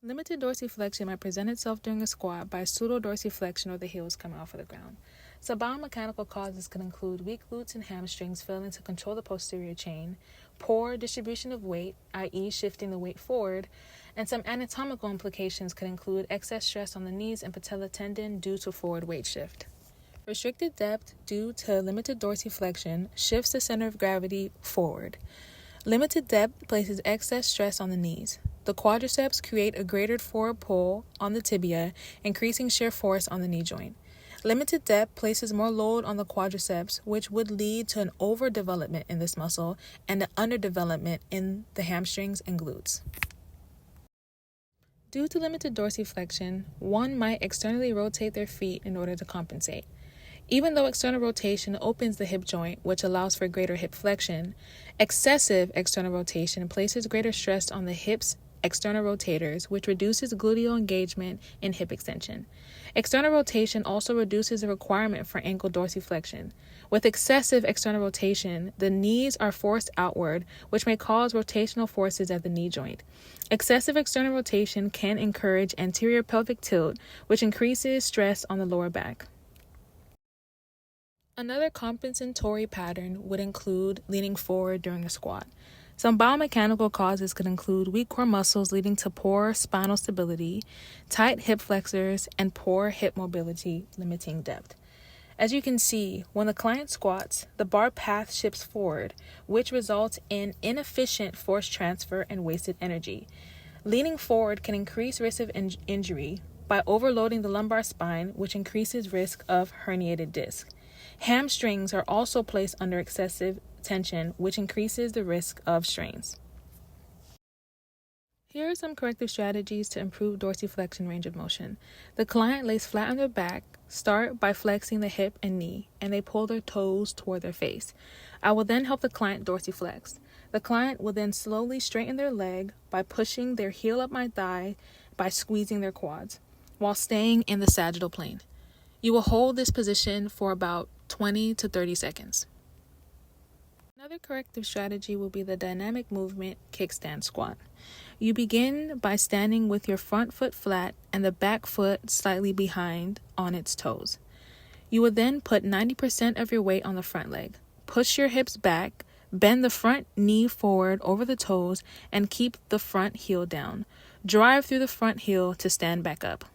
Limited dorsiflexion might present itself during a squat by pseudo-dorsiflexion or the heels coming off of the ground. So biomechanical causes can include weak glutes and hamstrings failing to control the posterior chain, poor distribution of weight, i.e. shifting the weight forward, and some anatomical implications can include excess stress on the knees and patella tendon due to forward weight shift. Restricted depth due to limited dorsiflexion shifts the center of gravity forward. Limited depth places excess stress on the knees. The quadriceps create a greater forward pull on the tibia, increasing shear force on the knee joint. Limited depth places more load on the quadriceps, which would lead to an overdevelopment in this muscle and an underdevelopment in the hamstrings and glutes. Due to limited dorsiflexion, one might externally rotate their feet in order to compensate. Even though external rotation opens the hip joint, which allows for greater hip flexion, excessive external rotation places greater stress on the hips' external rotators, which reduces gluteal engagement in hip extension. External rotation also reduces the requirement for ankle dorsiflexion. With excessive external rotation, the knees are forced outward, which may cause rotational forces at the knee joint. Excessive external rotation can encourage anterior pelvic tilt, which increases stress on the lower back. Another compensatory pattern would include leaning forward during a squat. Some biomechanical causes could include weak core muscles leading to poor spinal stability, tight hip flexors, and poor hip mobility, limiting depth. As you can see, when the client squats, the bar path shifts forward, which results in inefficient force transfer and wasted energy. Leaning forward can increase risk of injury by overloading the lumbar spine, which increases risk of herniated disc. Hamstrings are also placed under excessive tension, which increases the risk of strains. Here are some corrective strategies to improve dorsiflexion range of motion. The client lays flat on their back, start by flexing the hip and knee, and they pull their toes toward their face. I will then help the client dorsiflex. The client will then slowly straighten their leg by pushing their heel up my thigh by squeezing their quads, while staying in the sagittal plane. You will hold this position for about 20 to 30 seconds. Another corrective strategy will be the dynamic movement kickstand squat. You begin by standing with your front foot flat and the back foot slightly behind on its toes. You will then put 90% of your weight on the front leg. Push your hips back, bend the front knee forward over the toes, and keep the front heel down. Drive through the front heel to stand back up.